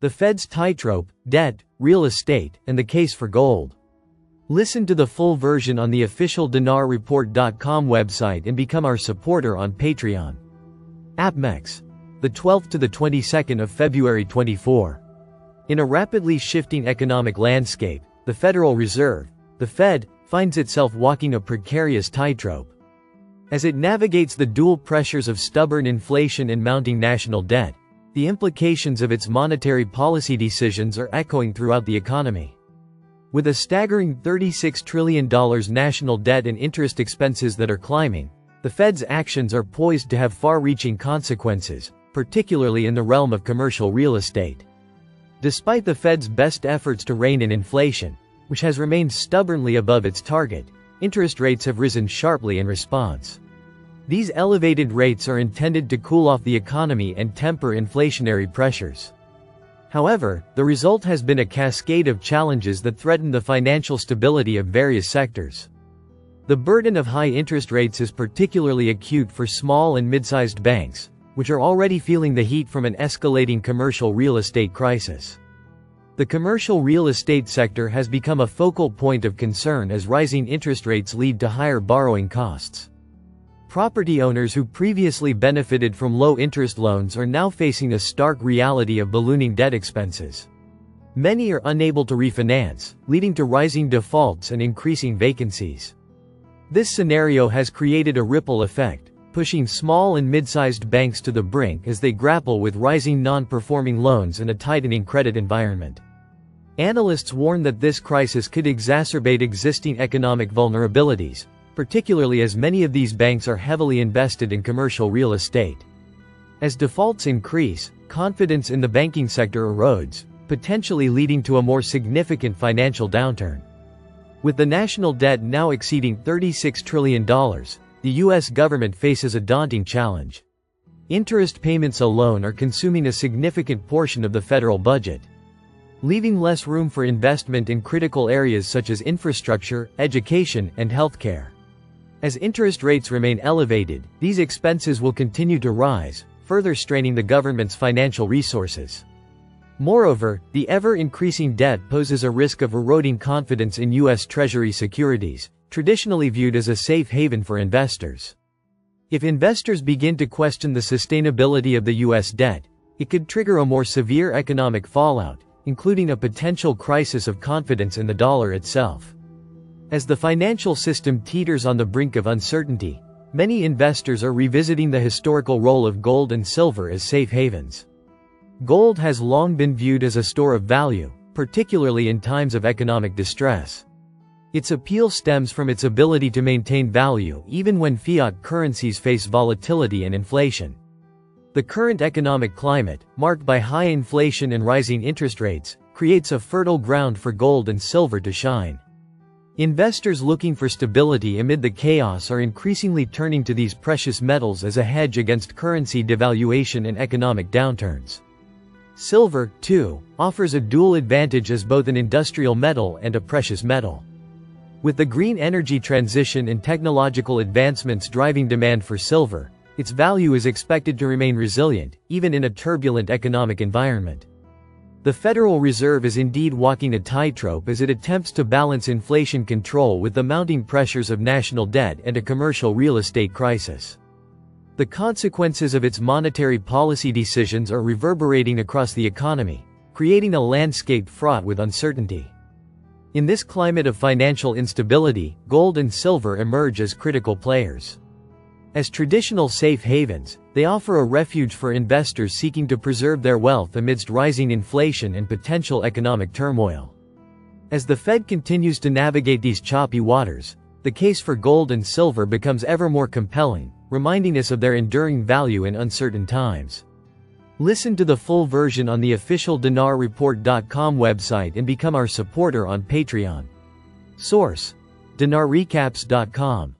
the Fed's tightrope, debt, real estate, and the case for gold. Listen to the full version on the official dinarreport.com website and become our supporter on Patreon. APMEX. The 12th to the 22nd of February 24. In a rapidly shifting economic landscape, the Federal Reserve, the Fed, finds itself walking a precarious tightrope. As it navigates the dual pressures of stubborn inflation and mounting national debt, the implications of its monetary policy decisions are echoing throughout the economy. With a staggering $36 trillion national debt and interest expenses that are climbing, the Fed's actions are poised to have far-reaching consequences, particularly in the realm of commercial real estate. Despite the Fed's best efforts to rein in inflation, which has remained stubbornly above its target, interest rates have risen sharply in response. These elevated rates are intended to cool off the economy and temper inflationary pressures. However, the result has been a cascade of challenges that threaten the financial stability of various sectors. The burden of high interest rates is particularly acute for small and mid-sized banks, which are already feeling the heat from an escalating commercial real estate crisis. The commercial real estate sector has become a focal point of concern as rising interest rates lead to higher borrowing costs. Property owners who previously benefited from low-interest loans are now facing the stark reality of ballooning debt expenses. Many are unable to refinance, leading to rising defaults and increasing vacancies. This scenario has created a ripple effect, pushing small and mid-sized banks to the brink as they grapple with rising non-performing loans and a tightening credit environment. Analysts warn that this crisis could exacerbate existing economic vulnerabilities, particularly as many of these banks are heavily invested in commercial real estate. As defaults increase, confidence in the banking sector erodes, potentially leading to a more significant financial downturn. With the national debt now exceeding $36 trillion, the U.S. government faces a daunting challenge. Interest payments alone are consuming a significant portion of the federal budget, leaving less room for investment in critical areas such as infrastructure, education, and healthcare. As interest rates remain elevated, these expenses will continue to rise, further straining the government's financial resources. Moreover, the ever-increasing debt poses a risk of eroding confidence in U.S. Treasury securities, traditionally viewed as a safe haven for investors. If investors begin to question the sustainability of the U.S. debt, it could trigger a more severe economic fallout, including a potential crisis of confidence in the dollar itself. As the financial system teeters on the brink of uncertainty, many investors are revisiting the historical role of gold and silver as safe havens. Gold has long been viewed as a store of value, particularly in times of economic distress. Its appeal stems from its ability to maintain value even when fiat currencies face volatility and inflation. The current economic climate, marked by high inflation and rising interest rates, creates a fertile ground for gold and silver to shine. Investors looking for stability amid the chaos are increasingly turning to these precious metals as a hedge against currency devaluation and economic downturns. Silver, too, offers a dual advantage as both an industrial metal and a precious metal. With the green energy transition and technological advancements driving demand for silver, its value is expected to remain resilient, even in a turbulent economic environment. The Federal Reserve is indeed walking a tightrope as it attempts to balance inflation control with the mounting pressures of national debt and a commercial real estate crisis. The consequences of its monetary policy decisions are reverberating across the economy, creating a landscape fraught with uncertainty. In this climate of financial instability, gold and silver emerge as critical players. As traditional safe havens, they offer a refuge for investors seeking to preserve their wealth amidst rising inflation and potential economic turmoil. As the Fed continues to navigate these choppy waters, the case for gold and silver becomes ever more compelling, reminding us of their enduring value in uncertain times. Listen to the full version on the official dinarreport.com website and become our supporter on Patreon. Source: dinarrecaps.com